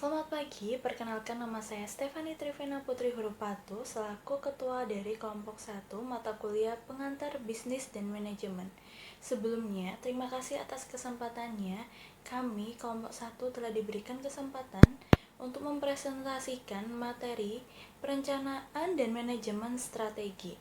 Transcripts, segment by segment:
Selamat pagi, perkenalkan nama saya Stefani Trivena Putri Hurupatu selaku Ketua dari Kelompok 1 Mata Kuliah Pengantar Bisnis dan Manajemen. Sebelumnya, terima kasih atas kesempatannya. Kami, Kelompok 1 telah diberikan kesempatan untuk mempresentasikan materi perencanaan dan manajemen strategi.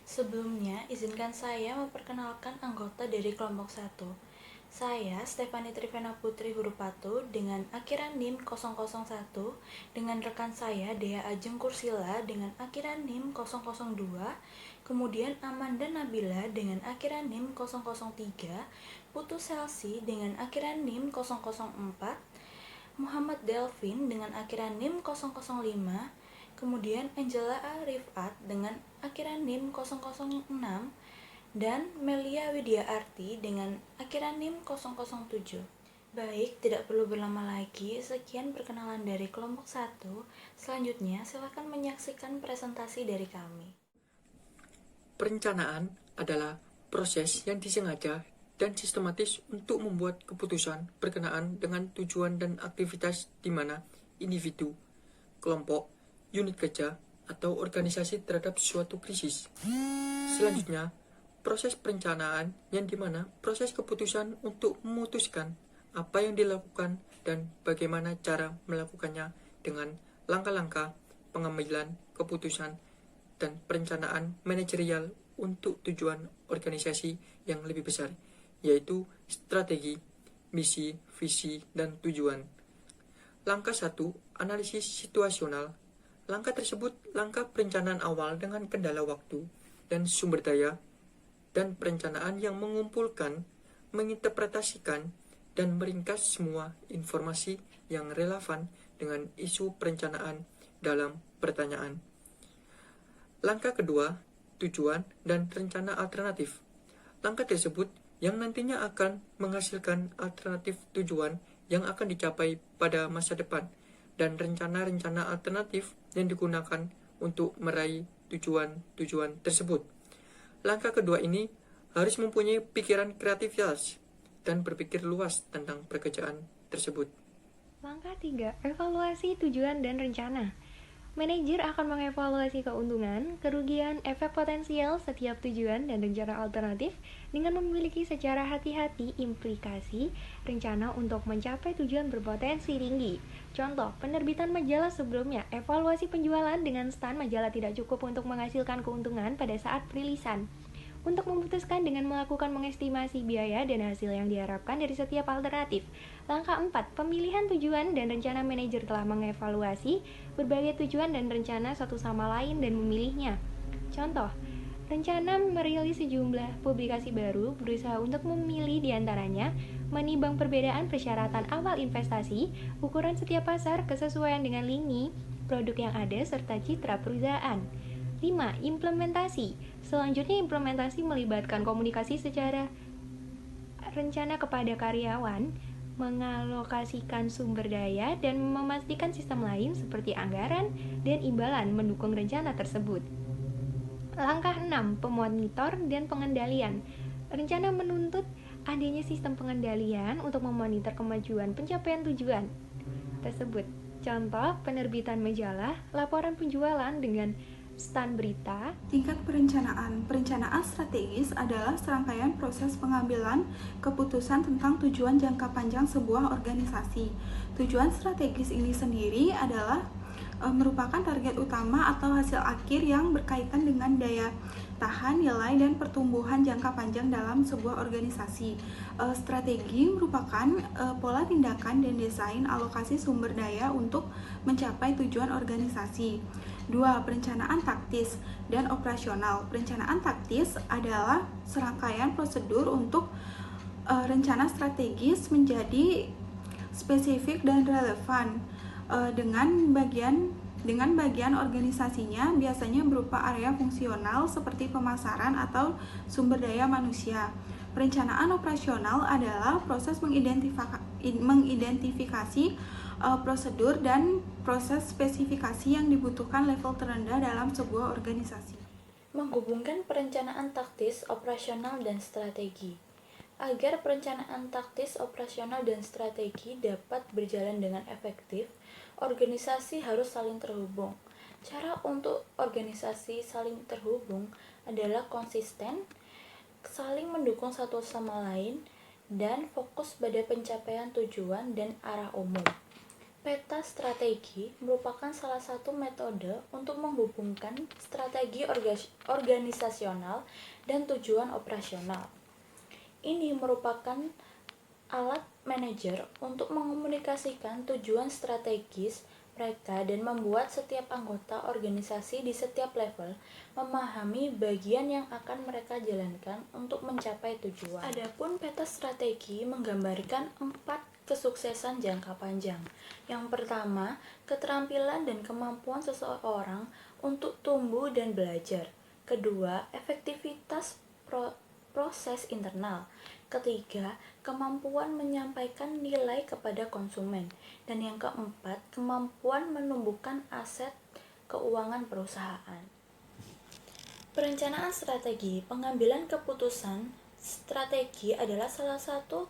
Sebelumnya, izinkan saya memperkenalkan anggota dari Kelompok 1. Saya, Stefani Trivena Putri Hurupatu, dengan akhiran NIM 001, dengan rekan saya, Dea Ajeng Kursila, dengan akhiran NIM 002, kemudian Amanda Nabila dengan akhiran NIM 003, Putu Selsi dengan akhiran NIM 004, Muhammad Delvin dengan akhiran NIM 005, kemudian Angela Arifat dengan akhiran NIM 006, dan Melia Widya Arti dengan akhiran NIM 007. Baik, tidak perlu berlama lagi, sekian perkenalan dari kelompok 1. Selanjutnya, silakan menyaksikan presentasi dari kami. Perencanaan adalah proses yang disengaja dan sistematis untuk membuat keputusan berkenaan dengan tujuan dan aktivitas di mana individu, kelompok, unit kerja, atau organisasi terhadap suatu krisis. Selanjutnya, proses perencanaan yang dimana proses keputusan untuk memutuskan apa yang dilakukan dan bagaimana cara melakukannya dengan langkah-langkah pengambilan keputusan dan perencanaan manajerial untuk tujuan organisasi yang lebih besar, yaitu strategi, misi, visi, dan tujuan. Langkah 1, analisis situasional. Langkah tersebut langkah perencanaan awal dengan kendala waktu dan sumber daya dan perencanaan yang mengumpulkan, menginterpretasikan, dan meringkas semua informasi yang relevan dengan isu perencanaan dalam pertanyaan. Langkah kedua, tujuan dan rencana alternatif. Langkah tersebut yang nantinya akan menghasilkan alternatif tujuan yang akan dicapai pada masa depan dan rencana-rencana alternatif yang digunakan untuk meraih tujuan-tujuan tersebut. Langkah kedua ini harus mempunyai pikiran kreativitas dan berpikir luas tentang pekerjaan tersebut. Langkah 3, evaluasi tujuan dan rencana. Manajer akan mengevaluasi keuntungan, kerugian, efek potensial setiap tujuan dan rencana alternatif dengan memiliki secara hati-hati implikasi rencana untuk mencapai tujuan berpotensi tinggi. Contoh, penerbitan majalah sebelumnya, evaluasi penjualan dengan stand majalah tidak cukup untuk menghasilkan keuntungan pada saat perilisan. Untuk memutuskan dengan melakukan mengestimasi biaya dan hasil yang diharapkan dari setiap alternatif. Langkah 4, pemilihan tujuan dan rencana. Manajer telah mengevaluasi berbagai tujuan dan rencana satu sama lain dan memilihnya. Contoh, rencana merilis sejumlah publikasi baru, berusaha untuk memilih diantaranya, menimbang perbedaan persyaratan awal investasi, ukuran setiap pasar, kesesuaian dengan lini produk yang ada, serta citra perusahaan. 5. Implementasi. Selanjutnya, implementasi melibatkan komunikasi secara rencana kepada karyawan, mengalokasikan sumber daya, dan memastikan sistem lain seperti anggaran dan imbalan mendukung rencana tersebut. Langkah 6. Pemonitor dan pengendalian. Rencana menuntut adanya sistem pengendalian untuk memonitor kemajuan pencapaian tujuan tersebut. Contoh, penerbitan majalah, laporan penjualan dengan stand berita. Tingkat perencanaan. Perencanaan strategis adalah serangkaian proses pengambilan keputusan tentang tujuan jangka panjang sebuah organisasi. Tujuan strategis ini sendiri adalah merupakan target utama atau hasil akhir yang berkaitan dengan daya tahan, nilai, dan pertumbuhan jangka panjang dalam sebuah organisasi. Strategi merupakan pola tindakan dan desain alokasi sumber daya untuk mencapai tujuan organisasi. 2. Perencanaan taktis dan operasional. Perencanaan taktis adalah serangkaian prosedur untuk rencana strategis menjadi spesifik dan relevan dengan bagian organisasinya, biasanya berupa area fungsional seperti pemasaran atau sumber daya manusia. Perencanaan operasional adalah proses mengidentifikasi prosedur dan proses spesifikasi yang dibutuhkan level terendah dalam sebuah organisasi. Menghubungkan perencanaan taktis, operasional, dan strategi. Agar perencanaan taktis, operasional, dan strategi dapat berjalan dengan efektif, organisasi harus saling terhubung. Cara untuk organisasi saling terhubung adalah konsisten, saling mendukung satu sama lain, dan fokus pada pencapaian tujuan dan arah umum. Peta strategi merupakan salah satu metode untuk menghubungkan strategi organisasional dan tujuan operasional. Ini merupakan alat manajer untuk mengkomunikasikan tujuan strategis mereka dan membuat setiap anggota organisasi di setiap level memahami bagian yang akan mereka jalankan untuk mencapai tujuan. Adapun peta strategi menggambarkan 4 kesuksesan jangka panjang. Yang pertama, keterampilan dan kemampuan seseorang untuk tumbuh dan belajar. Kedua, efektivitas proses internal. Ketiga, kemampuan menyampaikan nilai kepada konsumen. Dan yang keempat, kemampuan menumbuhkan aset keuangan perusahaan. Perencanaan strategi, pengambilan keputusan strategi adalah salah satu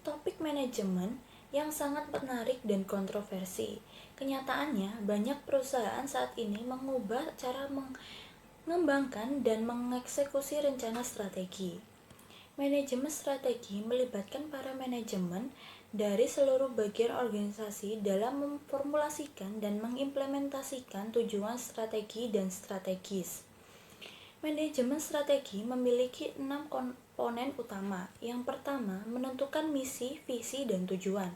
topik manajemen yang sangat menarik dan kontroversi. Kenyataannya, banyak perusahaan saat ini mengubah cara mengembangkan dan mengeksekusi rencana strategi. Manajemen strategi melibatkan para manajemen dari seluruh bagian organisasi dalam memformulasikan dan mengimplementasikan tujuan strategi dan strategis. Manajemen strategi memiliki 6 komponen utama. Yang pertama, menentukan misi, visi, dan tujuan.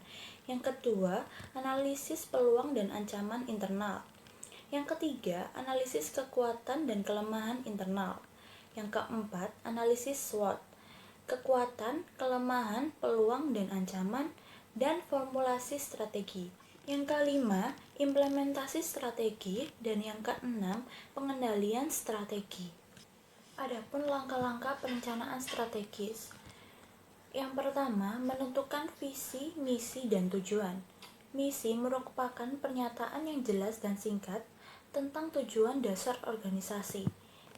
Yang kedua, analisis peluang dan ancaman internal. Yang ketiga, analisis kekuatan dan kelemahan internal. Yang keempat, analisis SWOT. Kekuatan, kelemahan, peluang, dan ancaman, dan formulasi strategi. Yang kelima, implementasi strategi, dan yang keenam, pengendalian strategi. Adapun langkah-langkah perencanaan strategis. Yang pertama, menentukan visi, misi, dan tujuan. Misi merupakan pernyataan yang jelas dan singkat tentang tujuan dasar organisasi.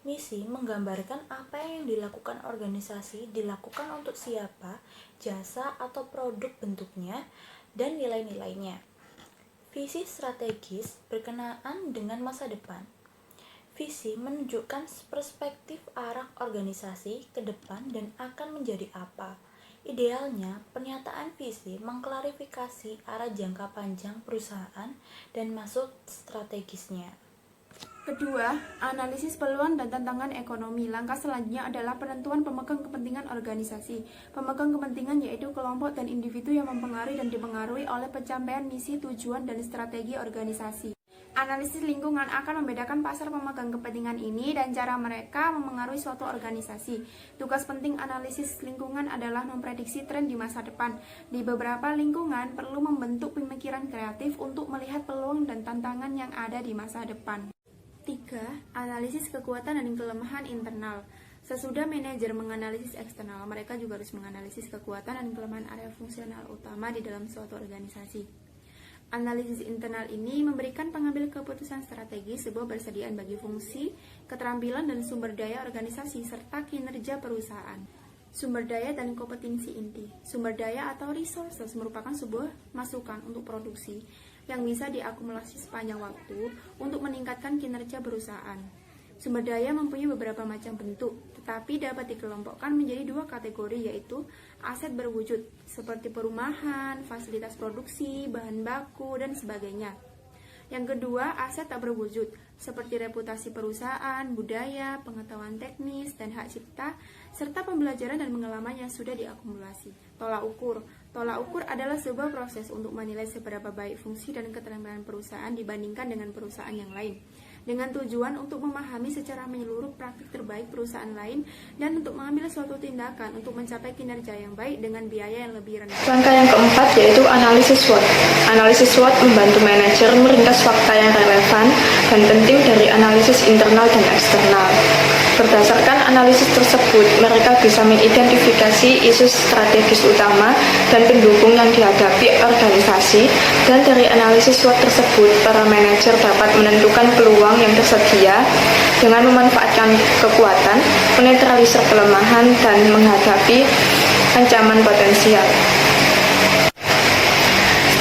Misi menggambarkan apa yang dilakukan organisasi, dilakukan untuk siapa, jasa atau produk bentuknya, dan nilai-nilainya. Visi strategis berkenaan dengan masa depan. Visi menunjukkan perspektif arah organisasi ke depan dan akan menjadi apa. Idealnya, pernyataan visi mengklarifikasi arah jangka panjang perusahaan dan maksud strategisnya. Kedua, analisis peluang dan tantangan ekonomi. Langkah selanjutnya adalah penentuan pemegang kepentingan organisasi. Pemegang kepentingan yaitu kelompok dan individu yang mempengaruhi dan dipengaruhi oleh pencapaian misi, tujuan, dan strategi organisasi. Analisis lingkungan akan membedakan pasar pemegang kepentingan ini dan cara mereka memengaruhi suatu organisasi. Tugas penting analisis lingkungan adalah memprediksi tren di masa depan. Di beberapa lingkungan perlu membentuk pemikiran kreatif untuk melihat peluang dan tantangan yang ada di masa depan. 3. Analisis kekuatan dan kelemahan internal. Sesudah manajer menganalisis eksternal, mereka juga harus menganalisis kekuatan dan kelemahan area fungsional utama di dalam suatu organisasi. Analisis internal ini memberikan pengambil keputusan strategis sebuah persediaan bagi fungsi, keterampilan dan sumber daya organisasi serta kinerja perusahaan. Sumber daya dan kompetensi inti. Sumber daya atau resources merupakan sebuah masukan untuk produksi yang bisa diakumulasi sepanjang waktu untuk meningkatkan kinerja perusahaan. Sumber daya mempunyai beberapa macam bentuk, tetapi dapat dikelompokkan menjadi 2 kategori, yaitu aset berwujud, seperti perumahan, fasilitas produksi, bahan baku, dan sebagainya. Yang kedua, aset tak berwujud, seperti reputasi perusahaan, budaya, pengetahuan teknis, dan hak cipta, serta pembelajaran dan pengalaman yang sudah diakumulasi. Tolak ukur. Tolak ukur adalah sebuah proses untuk menilai seberapa baik fungsi dan keterampilan perusahaan dibandingkan dengan perusahaan yang lain, dengan tujuan untuk memahami secara menyeluruh praktik terbaik perusahaan lain dan untuk mengambil suatu tindakan untuk mencapai kinerja yang baik dengan biaya yang lebih rendah. Langkah yang keempat yaitu analisis SWOT. Analisis SWOT membantu manajer meringkas fakta yang relevan dan penting dari analisis internal dan eksternal. Berdasarkan analisis tersebut, mereka bisa mengidentifikasi isu strategis utama dan pendukung yang dihadapi organisasi, dan dari analisis SWOT tersebut, para manajer dapat menentukan peluang yang tersedia dengan memanfaatkan kekuatan, menetralisir kelemahan, dan menghadapi ancaman potensial.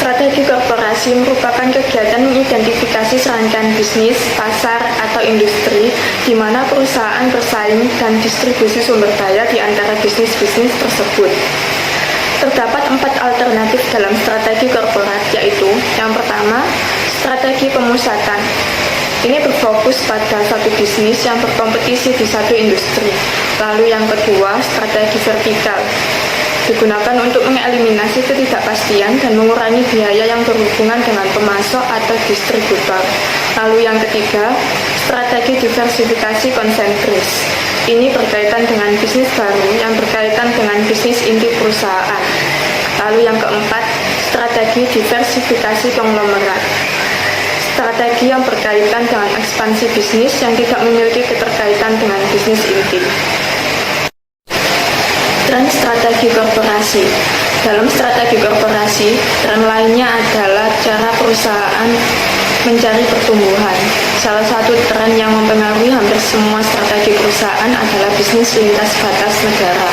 Strategi korporasi merupakan kegiatan mengidentifikasi serangkaian bisnis, pasar, atau industri di mana perusahaan bersaing dan distribusi sumber daya di antara bisnis-bisnis tersebut. Terdapat 4 alternatif dalam strategi korporat, yaitu yang pertama, strategi pemusatan. Ini berfokus pada satu bisnis yang berkompetisi di satu industri. Lalu yang kedua, strategi vertikal. Digunakan untuk mengeliminasi ketidakpastian dan mengurangi biaya yang berhubungan dengan pemasok atau distributor. Lalu yang ketiga, strategi diversifikasi konsentris. Ini berkaitan dengan bisnis baru yang berkaitan dengan bisnis inti perusahaan. Lalu yang keempat, strategi diversifikasi konglomerat. Strategi yang berkaitan dengan ekspansi bisnis yang tidak memiliki keterkaitan dengan bisnis inti. Tren strategi korporasi. Dalam strategi korporasi, tren lainnya adalah cara perusahaan mencari pertumbuhan. Salah satu tren yang mempengaruhi hampir semua strategi perusahaan adalah bisnis lintas batas negara.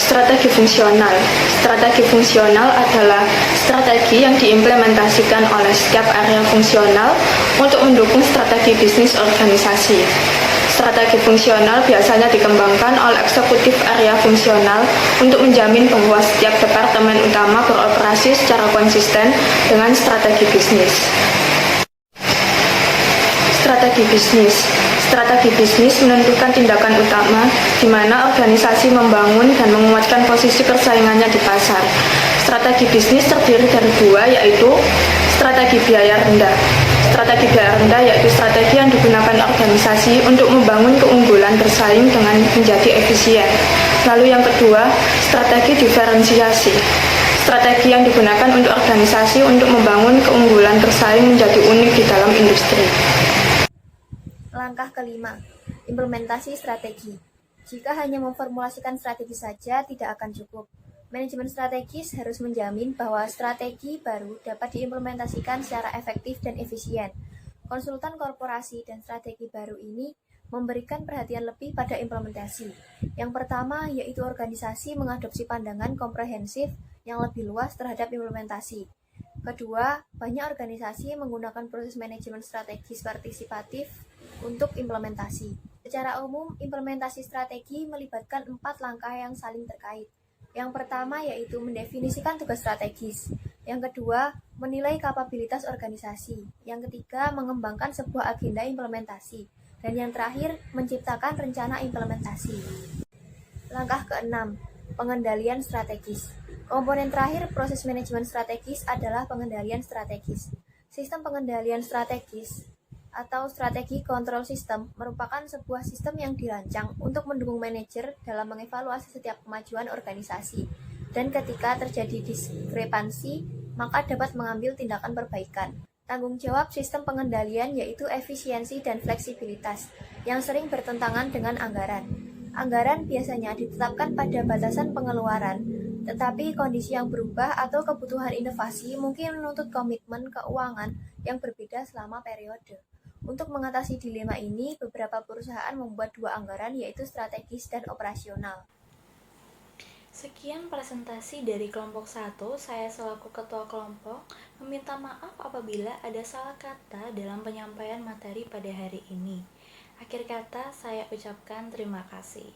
Strategi fungsional. Strategi fungsional adalah strategi yang diimplementasikan oleh setiap area fungsional untuk mendukung strategi bisnis organisasi. Strategi fungsional biasanya dikembangkan oleh eksekutif area fungsional untuk menjamin bahwa setiap departemen utama beroperasi secara konsisten dengan strategi bisnis. Strategi bisnis. Strategi bisnis menentukan tindakan utama di mana organisasi membangun dan menguatkan posisi persaingannya di pasar. Strategi bisnis terdiri dari dua, yaitu strategi biaya rendah. Strategi biaya rendah yaitu strategi yang digunakan organisasi untuk membangun keunggulan bersaing dengan menjadi efisien. Lalu yang kedua, strategi diferensiasi. Strategi yang digunakan untuk organisasi untuk membangun keunggulan bersaing menjadi unik di dalam industri. Langkah kelima, implementasi strategi. Jika hanya memformulasikan strategi saja tidak akan cukup. Manajemen strategis harus menjamin bahwa strategi baru dapat diimplementasikan secara efektif dan efisien. Konsultan korporasi dan strategi baru ini memberikan perhatian lebih pada implementasi. Yang pertama yaitu organisasi mengadopsi pandangan komprehensif yang lebih luas terhadap implementasi. Kedua, banyak organisasi menggunakan proses manajemen strategis partisipatif untuk implementasi. Secara umum, implementasi strategi melibatkan 4 langkah yang saling terkait. Yang pertama yaitu mendefinisikan tugas strategis. Yang kedua, menilai kapabilitas organisasi. Yang ketiga, mengembangkan sebuah agenda implementasi. Dan yang terakhir, menciptakan rencana implementasi. Langkah keenam, pengendalian strategis. Komponen terakhir proses manajemen strategis adalah pengendalian strategis. Sistem pengendalian strategis atau strategi kontrol sistem merupakan sebuah sistem yang dirancang untuk mendukung manajer dalam mengevaluasi setiap kemajuan organisasi. Dan ketika terjadi diskrepansi, maka dapat mengambil tindakan perbaikan. Tanggung jawab sistem pengendalian yaitu efisiensi dan fleksibilitas, yang sering bertentangan dengan anggaran. Anggaran biasanya ditetapkan pada batasan pengeluaran, tetapi kondisi yang berubah atau kebutuhan inovasi mungkin menuntut komitmen keuangan yang berbeda selama periode. Untuk mengatasi dilema ini, beberapa perusahaan membuat 2 anggaran yaitu strategis dan operasional. Sekian presentasi dari kelompok 1. Saya selaku ketua kelompok meminta maaf apabila ada salah kata dalam penyampaian materi pada hari ini. Akhir kata, saya ucapkan terima kasih.